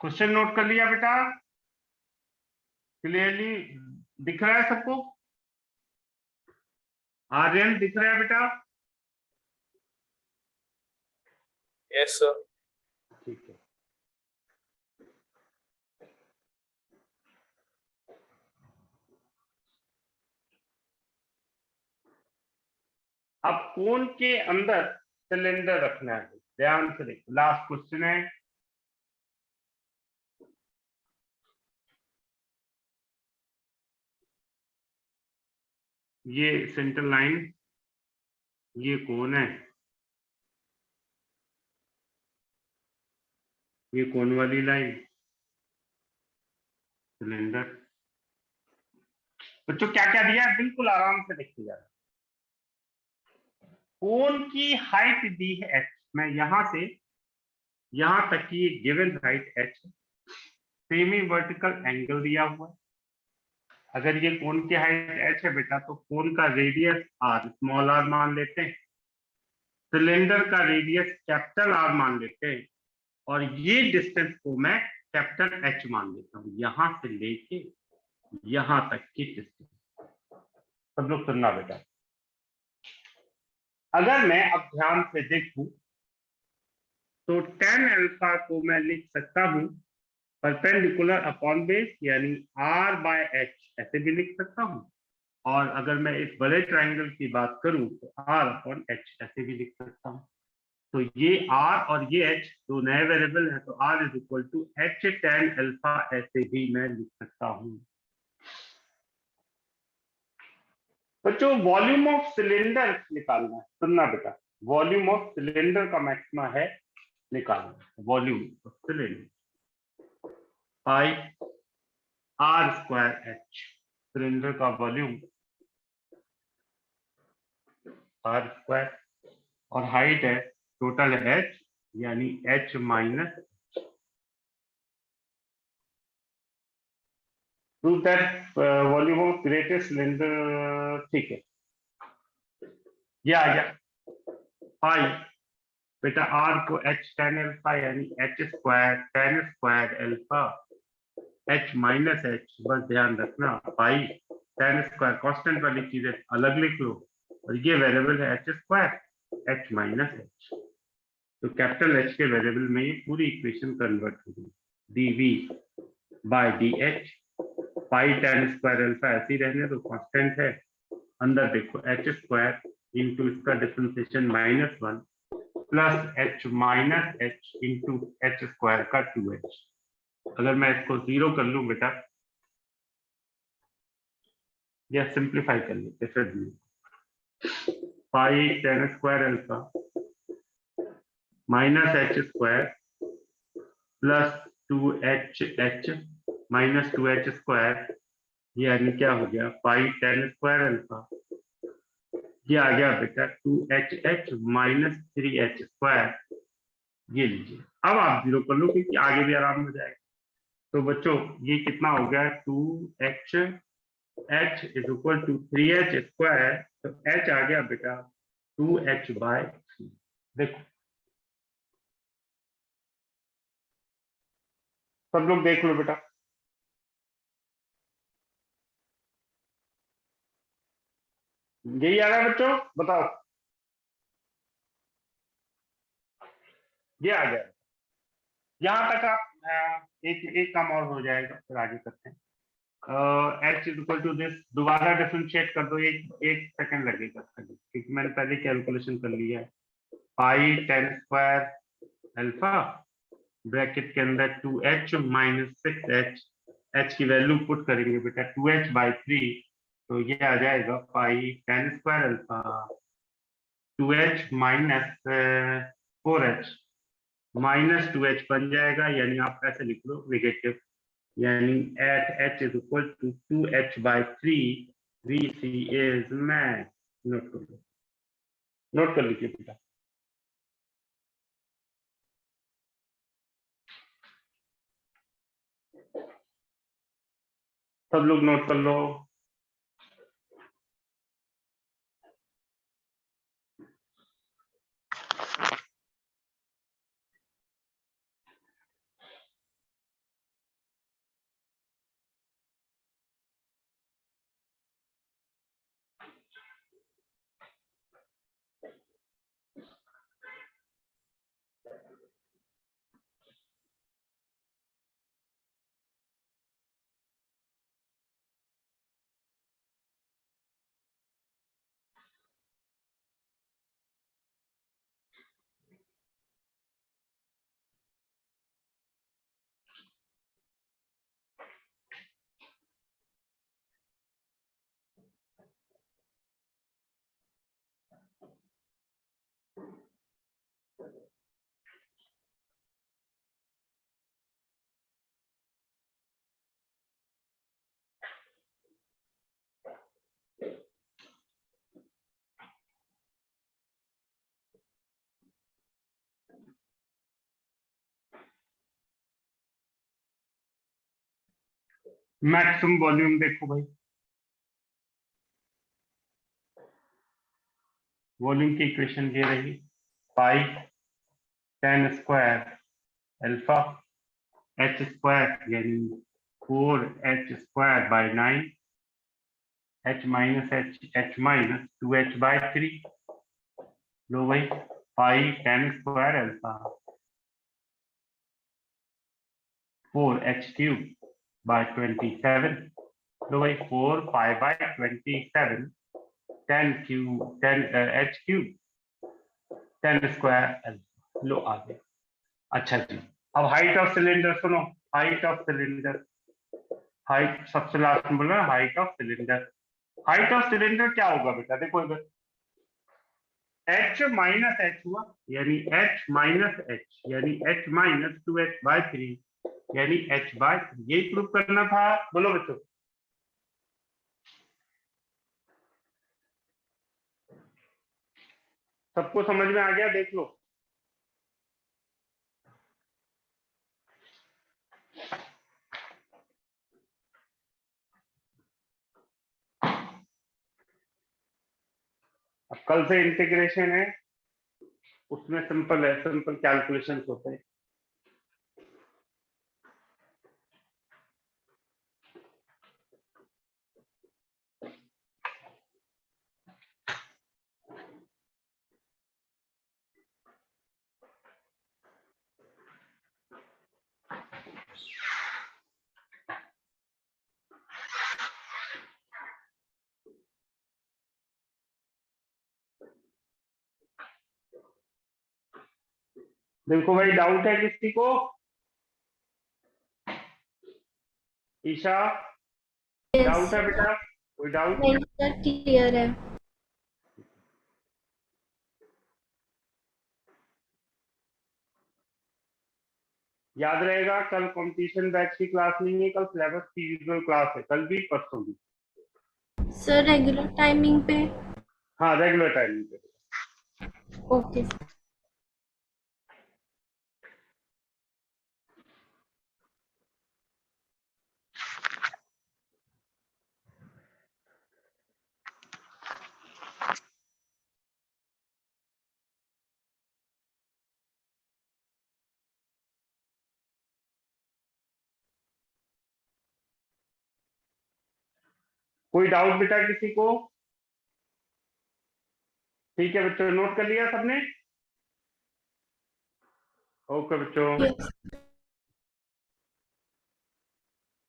Question note कर लिया बेटा? क्लियरली दिख रहा है सबको? आर्यन दिख रहा है बेटा? Yes sir. ठीक है। अब कोन के अंदर सिलेंडर रखना है, ध्यान से देखो, लास्ट क्वेश्चन है। ये सेंटर लाइन, ये कोन है, ये कोन वाली लाइन, सिलेंडर। बच्चों क्या क्या दिया है बिल्कुल आराम से देखिएगा। कोन की हाइट दी है h, मैं यहां से यहां तक की given height h, semi vertical angle दिया हुआ है। अगर ये कोन की हाइट h है बेटा, तो कोन का रेडियस r, स्मॉल r मान लेते हैं, सिलेंडर का रेडियस कैपिटल R मान लेते हैं, और ये डिस्टेंस को मैं कैपिटल H मान लेता हूं, यहां से लेके यहां तक की डिस्टेंस। सब लोग सुनना बेटा, अगर मैं अब ध्यान से देखूं तो tan अल्फा को मैं लिख सकता हूं परपेंडिकुलर अपॉन बेस, यानी R बाय H, ऐसे भी लिख सकता हूं। और अगर मैं इस बड़े ट्राइंगल की बात करूं तो R अपॉन H, ऐसे भी लिख सकता हूं। तो ये R और ये H दो नए वेरिएबल है, तो R is equal to H tan alpha, ऐसे भी मैं लिख सकता हूं। बच्चों वॉल्यूम ऑफ सिलेंडर निकालना है, सुनना बेटा, वॉल्यूम ऑफ सिलेंडर का मैक्सिमा है निकालना, volume of cylinder pi R square H, cylinder का वॉल्यूम R स्क्वायर, और हाइट है टोटल H, यानी H minus, prove that volume of greatest cylinder. ठीक है, ये आ गया पाई बेटा, R को H tan अल्फा यानी H square tan square alpha H minus H, बस ध्यान रखना पाई tan स्क्वायर कांस्टेंट वाली चीजें अलग लिख लो, और ये वेरिएबल है H square H minus H, तो कैपिटल H के वेरिएबल में ये पूरी इक्वेशन कन्वर्ट होगी, dv बाय dh, पाई tan स्क्वायर अल्फा ऐसे ही रहने तो कांस्टेंट है, अंदर देखो H स्क्वायर इंटू इसका differentiation -1 plus H minus H into H square का 2H। अगर मैं इसको 0 कर लूं बेटा, या सिंप्लीफाई कर लेते फिर भी, पाई tan square alpha minus H square plus 2HH minus 2H square, यानी क्या हो गया पाई tan स्क्वायर अल्फा, ये आ गया बेटा 2HH माइनस 3H स्क्वायर, ये लीजिए। अब आप 0 कर लो क्योंकि आगे भी आराम हो जाएगा। तो बच्चों ये कितना हो गया 2HH is equal to 3H square, तो H आ गया बेटा 2H बाय 3। देखो सब लोग देख लो बेटा, यही आ रहा है बच्चों, बताओ, ये आ गया। यहां तक आप एक काम और हो जाएगा, फिर आगे करते हैं। H is equal to this, दोबारा डिफरेंशिएट कर दो, एक सेकंड लगेगा क्योंकि मैंने पहले कैलकुलेशन कर लिया है। पाई tan स्क्वायर अल्फा ब्रैकेट के अंदर 2H माइनस 6H, H की वैल्यू पुट करेंगे बेटा 2H बाई 3, तो ये आ जाएगा पाई tan square alpha 2H minus 4H minus 2H बन जाएगा, यानी आप ऐसे लिख लो नेगेटिव, यानी at H is equal to 2H by 3, VC is max। Note कर लीजिए बेटा। सब लोग नोट कर लो। मैक्सिमम वॉल्यूम देखो भाई, वॉल्यूम की इक्वेशन ये रही pi tan square alpha h square यानी 4h square by 9 h minus h minus 2h by 3। लो भाई pi tan square alpha 4h cube by 27। लो भाई 4 pi by 27 10 cube 10 h cube 10 square alpha. लो आ गया। अच्छा जी, अब हाइट ऑफ सिलेंडर सुनो, हाइट ऑफ सिलेंडर, हाइट सबसे लास्ट में बोला height of cylinder. Height of cylinder क्या होगा बेटा, देखो इधर h माइनस h हुआ यानी h माइनस h यानी h माइनस 2h बाय 3 यानी h बाय 3, यही प्रूव करना था। बोलो बच्चों, सबको समझ में आ गया? देख लो, अब कल से इंटीग्रेशन है, उसमें सिंपल है, सिंपल कैलकुलेशन होते हैं। देखो भाई, डाउट है किसी को? ईशा, डाउट है बेटा? कोई डाउट? नहीं सर, क्लियर है। याद रहेगा, कल कंपटीशन बैच की क्लास नहीं है, कल सिलेबस की यूजुअल क्लास है, कल भी परसों भी। सर रेगुलर टाइमिंग पे? हाँ, रेगुलर टाइमिंग पे। ओके। कोई डाउट बेटा किसी को? ठीक है बच्चों, नोट कर लिया सबने? ओके बच्चों। Yes.